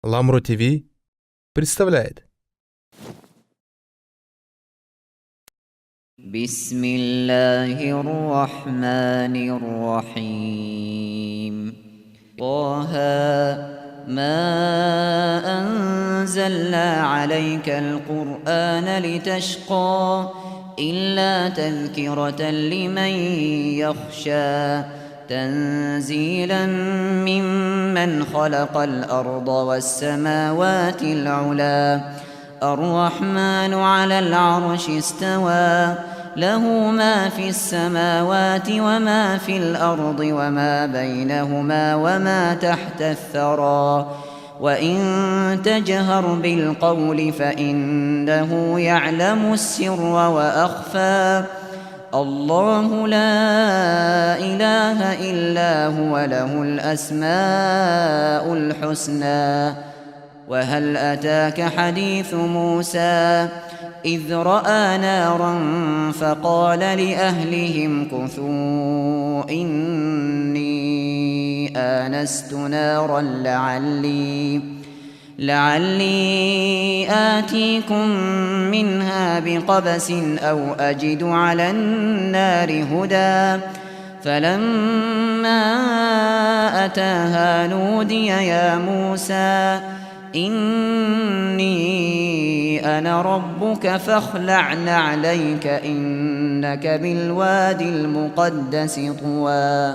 Ламру ТВ представляет. بسم الله الرحمن الرحيم طه ما أنزلنا عليك القرآن لتشقى إلا تذكرة لمن يخشى تنزيلا ممن خلق الأرض والسماوات العلى الرحمن على العرش استوى له ما في السماوات وما في الأرض وما بينهما وما تحت الثرى وإن تجهر بالقول فإنه يعلم السر وأخفى الله لا إله إلا هو له الأسماء الحسنى وهل أتاك حديث موسى إذ رأى نارا فقال لأهلهم كثوا إني آنست نارا لعلي آتيكم منها بقبس أو أجد على النار هدى فلما أتاها نودي يا موسى إني أنا ربك فاخلع نعليك إنك بالوادي المقدس طوى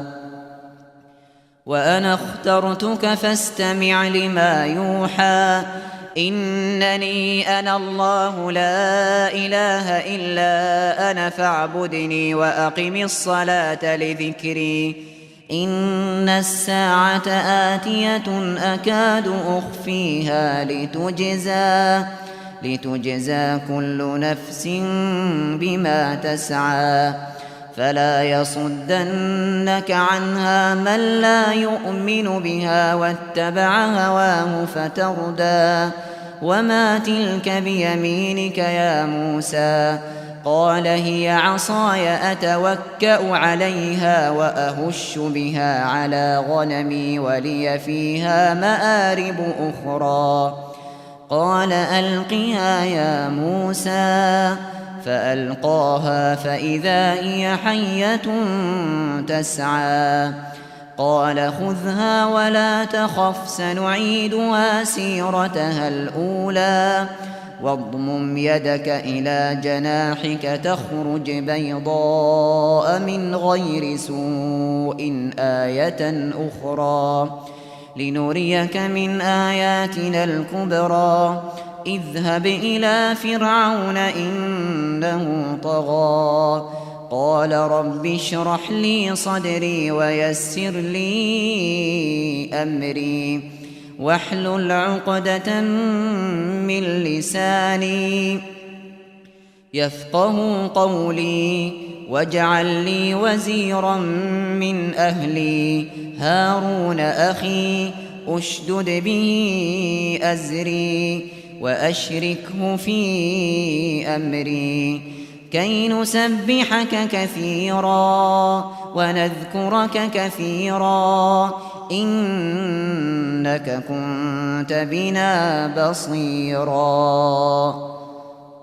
وأنا اخترتك فاستمع لما يوحى إنني أنا الله لا إله إلا أنا فاعبدني وأقم الصلاة لذكري إن الساعة آتية أكاد أخفيها لتجزى كل نفس بما تسعى فلا يصدنك عنها من لا يؤمن بها واتبع هواه فتردى وما تلك بيمينك يا موسى قال هي عصاي أتوكأ عليها وأهش بها على غنمي ولي فيها مآرب أخرى قال ألقها يا موسى فألقاها فإذا هي حية تسعى قال خذها ولا تخف سنعيدها سيرتها الأولى واضمم يدك إلى جناحك تخرج بيضاء من غير سوء آية أخرى لنريك من آياتنا الكبرى اذهب إلى فرعون إنه طغى قال رب اشرح لي صدري ويسر لي أمري واحلل عقدة من لساني يفقه قولي واجعل لي وزيرا من أهلي هارون أخي أشدد به أزري وأشركه في أمري كي نسبحك كثيرا ونذكرك كثيرا إنك كنت بنا بصيرا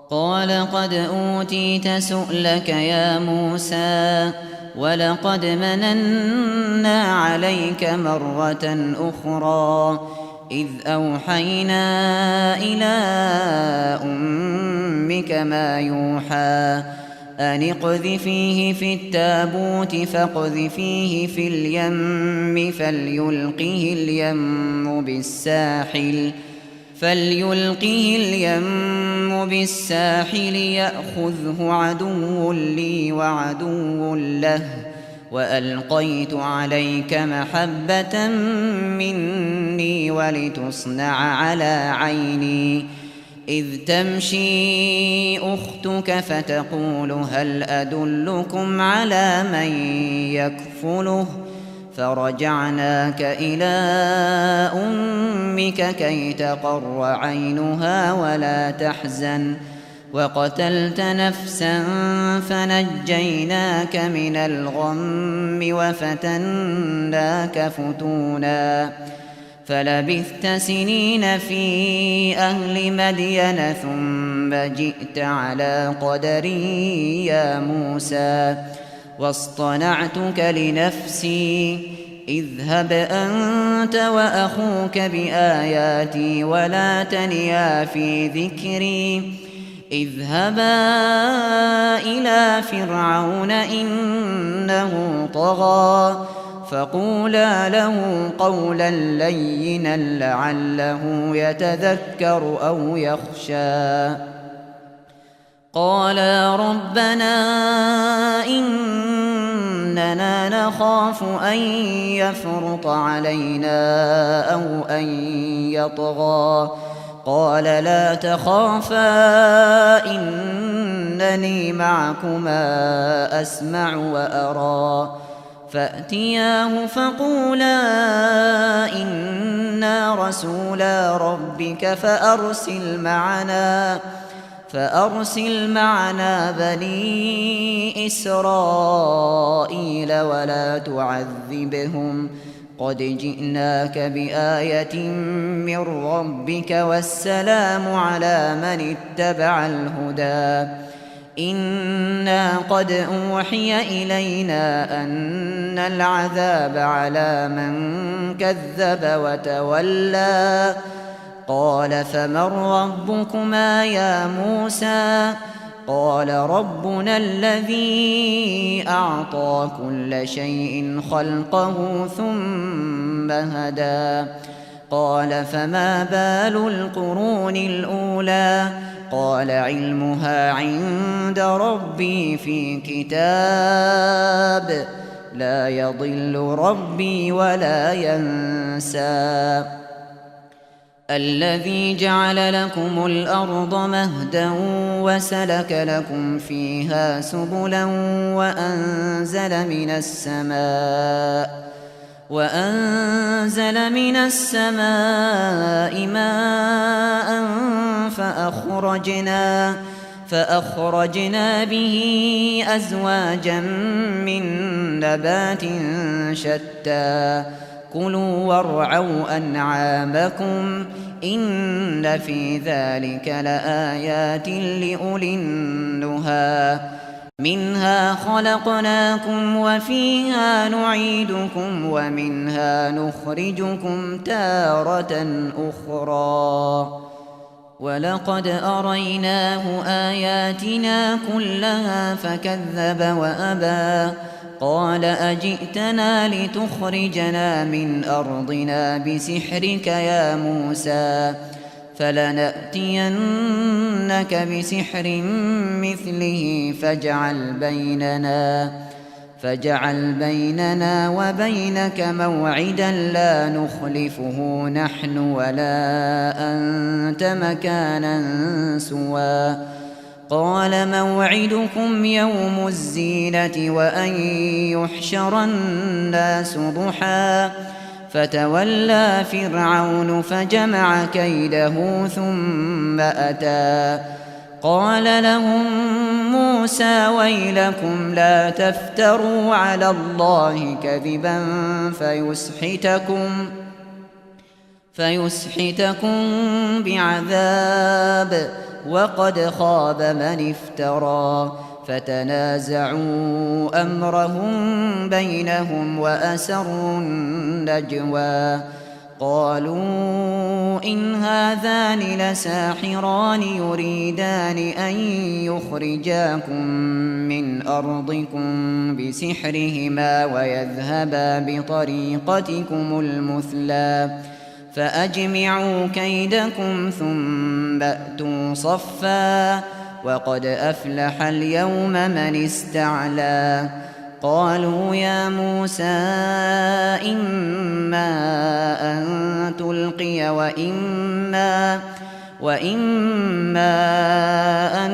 قال قد أوتيت سؤلك يا موسى ولقد مننا عليك مرة أخرى إذ أوحينا إلى أمك ما يوحى أن اقذفيه في التابوت فاقذفيه في اليم فليلقه اليم بالساحل يأخذه عدو لي وعدو له وألقيت عليك محبة مني ولتصنع على عيني إذ تمشي أختك فتقول هل أدلكم على من يكفله فرجعناك إلى أمك كي تقر عينها ولا تحزن وقتلت نفسا فنجيناك من الغم وفتناك فتونا فلبثت سنين في أهل مدين ثم جئت على قدري يا موسى واصطنعتك لنفسي اذهب أنت وأخوك بآياتي ولا تنيا في ذكري اذهبا إلى فرعون إنه طغى فقولا له قولا لينا لعله يتذكر أو يخشى قالا ربنا إننا نخاف أن يفرط علينا أو أن يطغى قال لا تخافا إنني معكما أسمع وأرى فأتياه فقولا إنا رسولا ربك فأرسل معنا بني إسرائيل ولا تعذبهم قد جئناك بآية من ربك والسلام على من اتبع الهدى إنا قد أوحي إلينا أن العذاب على من كذب وتولى قال فمن ربكما يا موسى قال ربنا الذي أعطى كل شيء خلقه ثم هدى قال فما بال القرون الأولى قال علمها عند ربي في كتاب لا يضل ربي ولا ينسى الذي جعل لكم الأرض مهدا وسلك لكم فيها سبلا وأنزل من السماء ماء فأخرجنا به أزواجا من نبات شتى كلوا وارعوا أنعامكم إن في ذلك لآيات لأولي النهى منها خلقناكم وفيها نعيدكم ومنها نخرجكم تارة أخرى ولقد أريناه آياتنا كلها فكذب وأبى قال أجئتنا لتخرجنا من أرضنا بسحرك يا موسى فلنأتينك بسحر مثله فاجعل بيننا وبينك موعدا لا نخلفه نحن ولا أنت مكانا سوى قال موعدكم يوم الزينة وأن يحشر الناس ضحى فتولى فرعون فجمع كيده ثم أتى قال لهم موسى ويلكم لا تفتروا على الله كذبا فيسحتكم بعذاب وقد خاب من افترى فتنازعوا أمرهم بينهم وأسروا النجوى قالوا إن هذان لساحران يريدان أن يخرجاكم من أرضكم بسحرهما ويذهبا بطريقتكم المثلى فأجمعوا كيدكم ثم أتوا صفا وقد أفلح اليوم من استعلى قالوا يا موسى إما أن تلقي وإما أن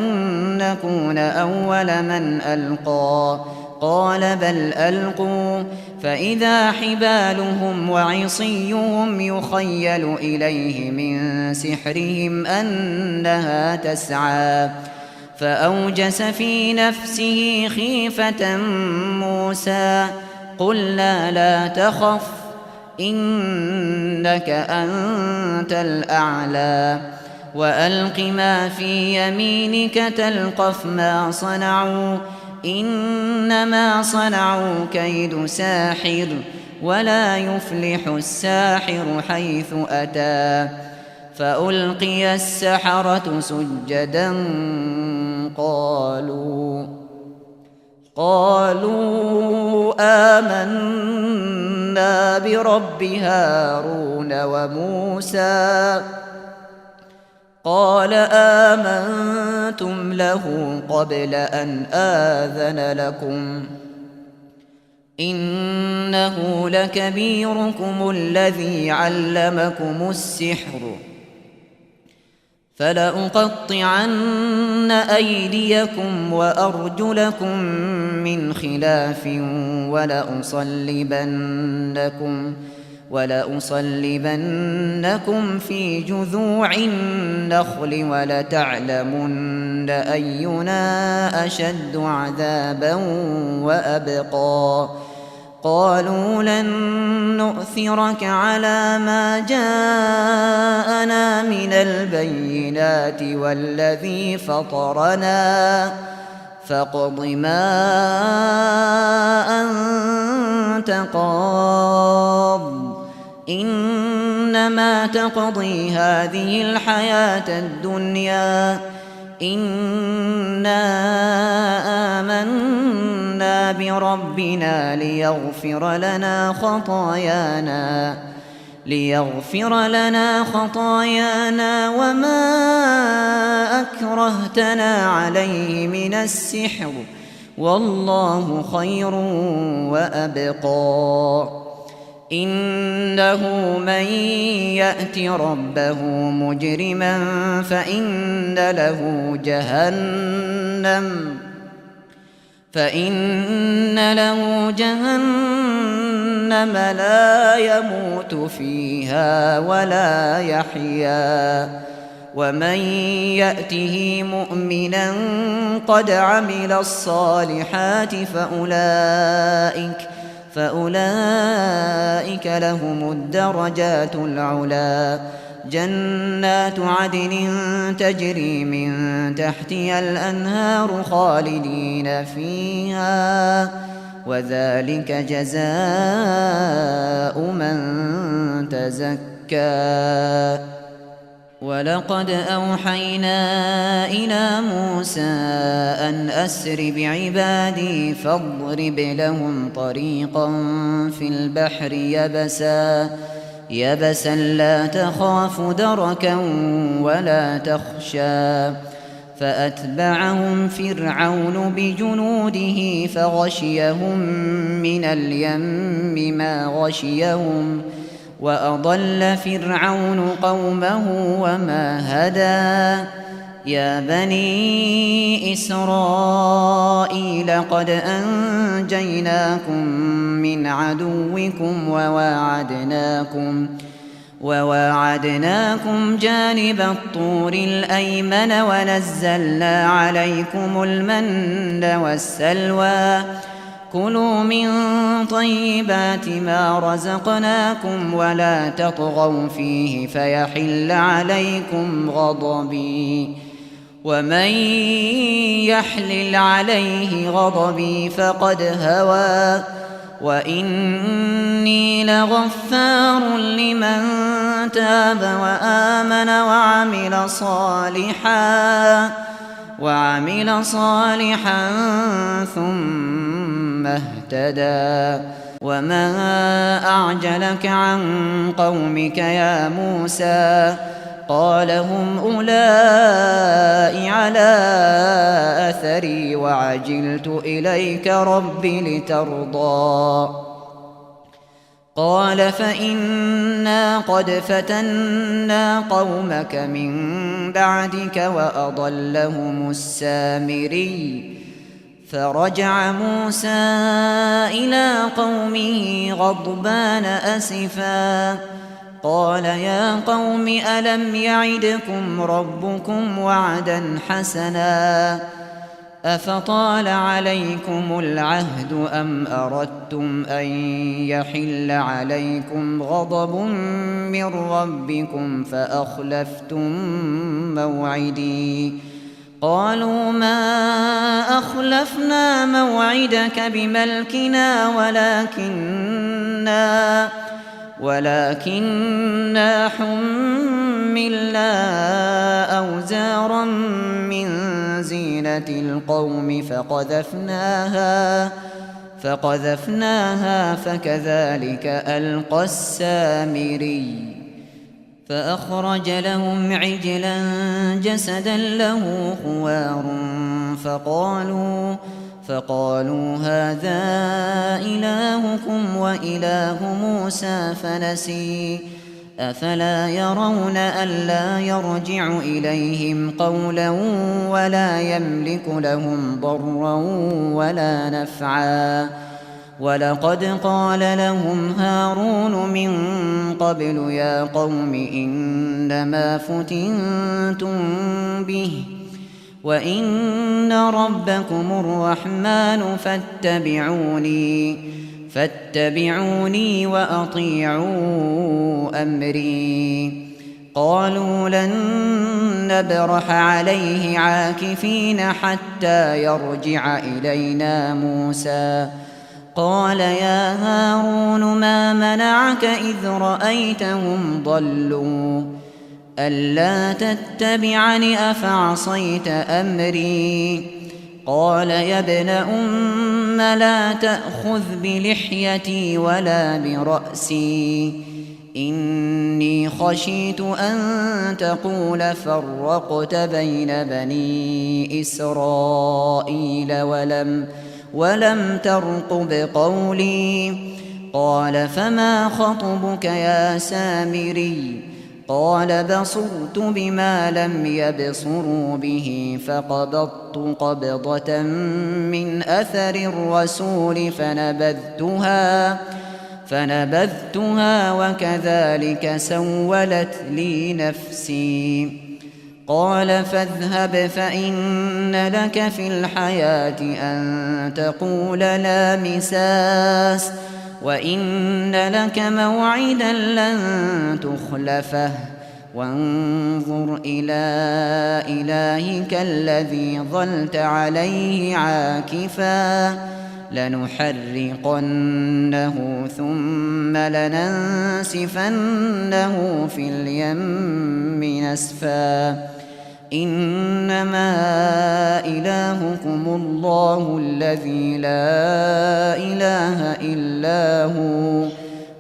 نكون أول من ألقى قال بل ألقوا فإذا حبالهم وعصيهم يخيل إليه من سحرهم أنها تسعى فأوجس في نفسه خيفة موسى قلنا لا تخف إنك أنت الأعلى وألق ما في يمينك تلقف ما صنعوا إنما صنعوا كيد ساحر ولا يفلح الساحر حيث أتى فألقي السحرة سجدا قالوا آمنا برب هارون وموسى قال آمنتم له قبل أن آذن لكم إنه لكبيركم الذي علمكم السحر فلأقطعن أيديكم وأرجلكم من خلاف ولأصلبنكم في جذوع النخل ولتعلمن أينا أشد عذابا وأبقى قالوا لن نؤثرك على ما جاءنا من البينات والذي فطرنا فاقض ما أنت قاض إنما تقضي هذه الحياة الدنيا إنا آمنا بربنا ليغفر لنا خطايانا وما أكرهتنا عليه من السحر والله خير وأبقى إنه من يأت ربه مجرما فإن له جهنم لا يموت فيها ولا يحيا ومن يأته مؤمنا قد عمل الصالحات فأولئك لهم الدرجات العلا جنات عدن تجري من تحتها الأنهار خالدين فيها وذلك جزاء من تزكى ولقد أوحينا إلى موسى أن أسر بعبادي فاضرب لهم طريقا في البحر يبسا لا تخاف دركا ولا تخشى فأتبعهم فرعون بجنوده فغشيهم من اليم ما غشيهم وأضل فرعون قومه وما هدى يا بني إسرائيل قد أنجيناكم من عدوكم وواعدناكم جانب الطور الأيمن ونزلنا عليكم المن والسلوى كلوا من طيبات ما رزقناكم ولا تطغوا فيه فيحل عليكم غضبي ومن يحلل عليه غضبي فقد هوى وإني لغفار لمن تاب وآمن وعمل صالحا ثم اهتدى وما أعجلك عن قومك يا موسى قال هم أولئك على أثري وعجلت إليك رب لترضى قال فإنا قد فتنا قومك من بعدك وأضلهم السامري فرجع موسى إلى قومه غضبان أسفا قال يا قوم ألم يعدكم ربكم وعدا حسنا أفطال عليكم العهد أم أردتم أن يحل عليكم غضب من ربكم فأخلفتم موعدي قالوا ما أخلفنا موعدك بملكنا ولكننا حملنا أوزارا من زينة القوم فقذفناها فكذلك ألقى السامري فأخرج لهم عجلا جسدا له خوار فقالوا هذا إلهكم وإله موسى فنسي أفلا يرون ألا يرجع إليهم قولا ولا يملك لهم ضرا ولا نفعا ولقد قال لهم هارون من قبل يا قوم إنما فتنتم به وإن ربكم الرحمن فاتبعوني وأطيعوا أمري قالوا لن نبرح عليه عاكفين حتى يرجع إلينا موسى قال يا هارون ما منعك إذ رأيتهم ضلوا ألا تتبعني أفعصيت أمري قال يا ابن أم لا تأخذ بلحيتي ولا برأسي إني خشيت أن تقول فرقت بين بني إسرائيل ولم ترقب قولي قال فما خطبك يا سامري قال بصرت بما لم يبصروا به فقبضت قبضة من أثر الرسول فنبذتها وكذلك سولت لي نفسي قال فاذهب فإن لك في الحياة أن تقول لا مساس وإن لك موعدا لن تخلفه وانظر إلى إلهك الذي ظلت عليه عاكفا لنحرقنه ثم لننسفنه في اليم نسفا إنما إلهكم الله الذي لا إله إلا هو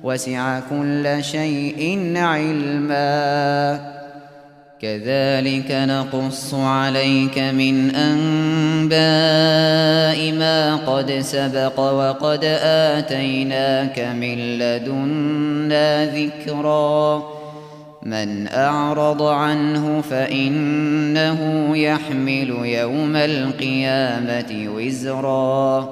وسع كل شيء علما كذلك نقص عليك من أنباء ما قد سبق وقد آتيناك من لدنا ذكرا من أعرض عنه فإنه يحمل يوم القيامة وزرا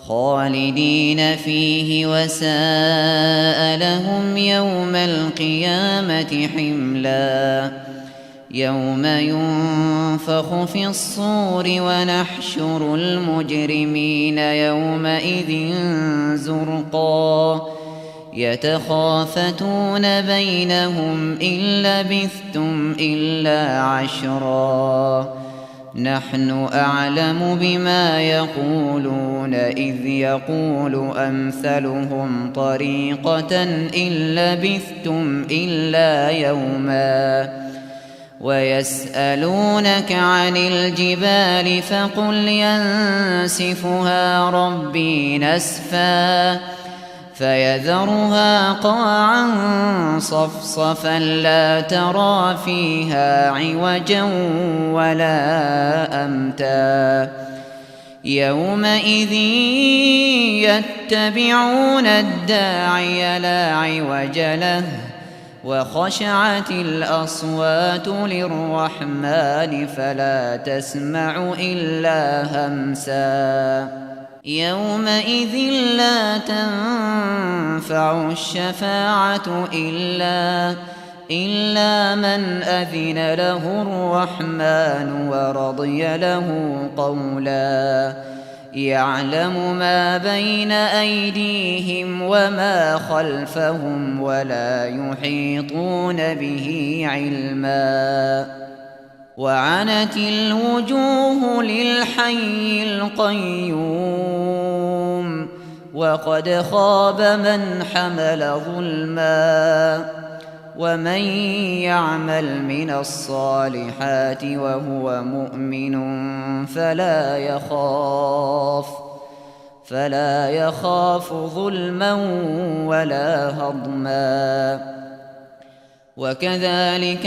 خالدين فيه وساء لهم يوم القيامة حملا يوم ينفخ في الصور ونحشر المجرمين يومئذ زرقا يتخافتون بينهم إن لبثتم إلا عشرا نحن أعلم بما يقولون إذ يقول أمثلهم طريقة إن لبثتم إلا يوما ويسألونك عن الجبال فقل ينسفها ربي نسفا فيذرها قاعا صفصفا لا ترى فيها عوجا ولا أمتا يومئذ يتبعون الداعي لا عوج له وخشعت الأصوات للرحمن فلا تسمع إلا همسا يومئذ لا تنفع الشفاعة إلا من أذن له الرحمن ورضي له قولا يعلم ما بين أيديهم وما خلفهم ولا يحيطون به علما وعنت الوجوه للحي القيوم وقد خاب من حمل ظلما ومن يعمل من الصالحات وهو مؤمن فلا يخاف ظلما ولا هضما وكذلك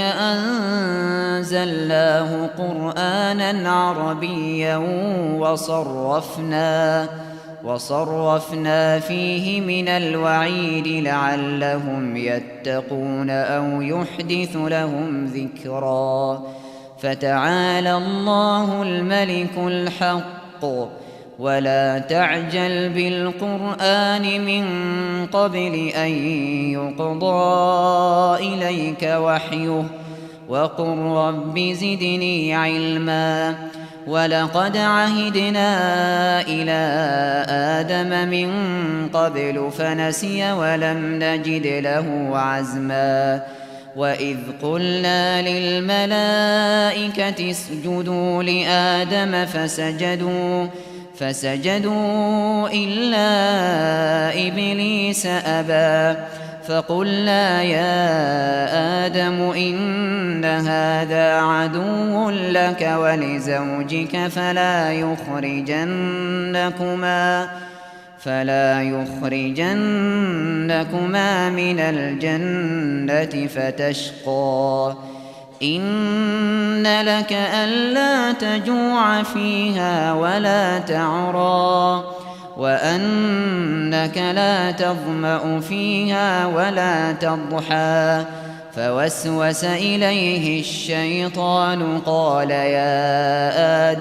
أنزلناه قرآنا عربيا وصرفنا فيه من الوعيد لعلهم يتقون أو يحدث لهم ذكرا فتعالى الله الملك الحق ولا تعجل بالقرآن من قبل أن يقضى إليك وحيه وقل رب زدني علما ولقد عهدنا إلى آدم من قبل فنسي ولم نجد له عزما وإذ قلنا للملائكة اسجدوا لآدم فسجدوا إلا إبليس أبى فقلنا يا آدم إن هذا عدو لك ولزوجك فلا يخرجنكما من الجنة فتشقى إن لك ألا تجوع فيها ولا تعرى وأنك لا تظمأ فيها ولا تضحى فوسوس إليه الشيطان قال يا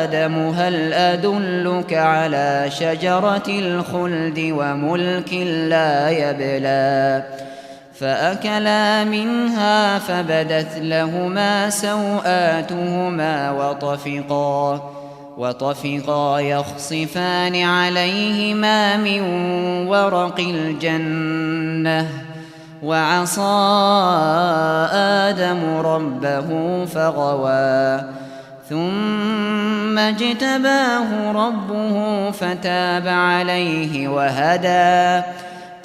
آدم هل أدلك على شجرة الخلد وملك لا يبلى فأكلا منها فبدت لهما سوآتهما وطفقا يخصفان عليهما من ورق الجنة وعصى آدم ربه فغوى ثم اجتباه ربه فتاب عليه وهدى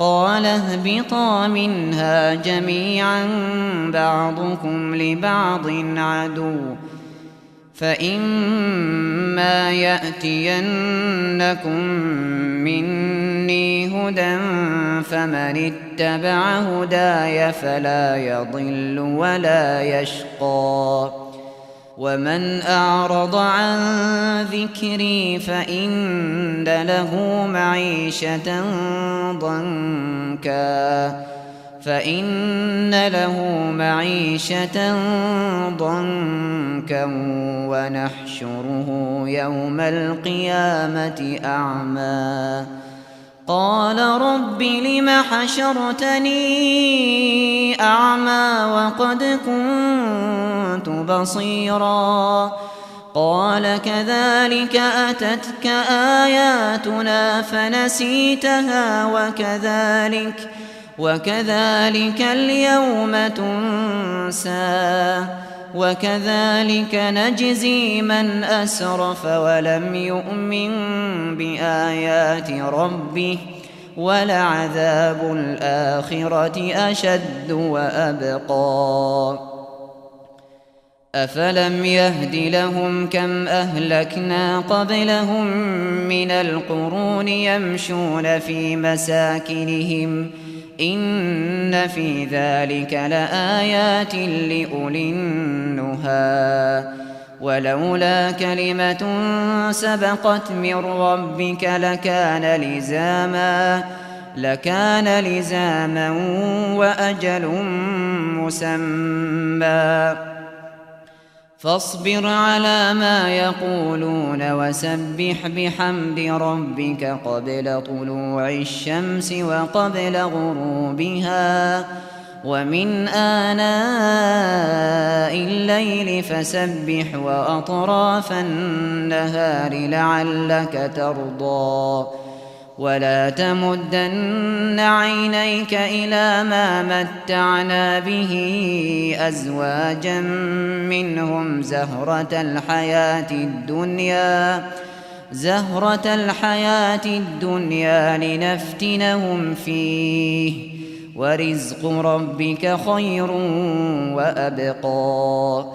قال اهبطا منها جميعا بعضكم لبعض عدو فإما يأتينكم مني هدى فمن اتبع هداي فلا يضل ولا يشقى ومن أعرض عن ذكري فإن له معيشة ضنكا ونحشره يوم القيامة أعمى قال رب لم حشرتني أعمى وقد كنت بصيرا قال كذلك أتتك آياتنا فنسيتها وكذلك اليوم تنسى وكذلك نجزي من أسرف ولم يؤمن بآيات ربه ولعذاب الآخرة أشد وأبقى أفلم يهد لهم كم أهلكنا قبلهم من القرون يمشون في مساكنهم إن في ذلك لآيات لأولي النهى ولولا كلمة سبقت من ربك لكان لزاما وأجل مسمى فاصبر على ما يقولون وسبح بحمد ربك قبل طلوع الشمس وقبل غروبها ومن آناء الليل فسبح وأطراف النهار لعلك ترضى ولا تمدن عينيك إلى ما متعنا به أزواجا منهم زهرة الحياة الدنيا لنفتنهم فيه ورزق ربك خير وأبقى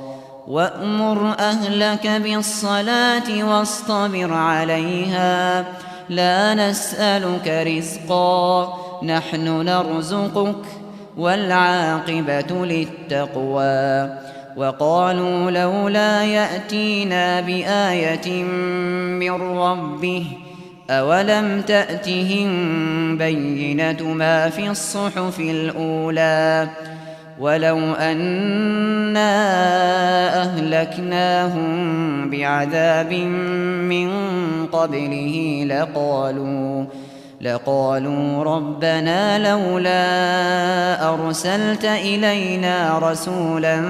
وأمر أهلك بالصلاة واصطبر عليها لا نسألك رزقا نحن نرزقك والعاقبة للتقوى وقالوا لولا يأتينا بآية من ربه أولم تأتهم بينة ما في الصحف الأولى ولو أنا أهلكناهم بعذاب من قبله لقالوا ربنا لولا أرسلت إلينا رسولا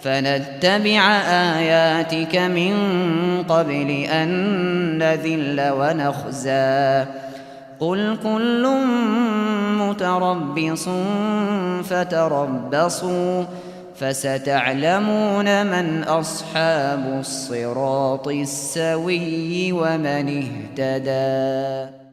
فنتبع آياتك من قبل أن نذل ونخزى قل كل متربص فتربصوا فستعلمون من أصحاب الصراط السوي ومن اهتدى.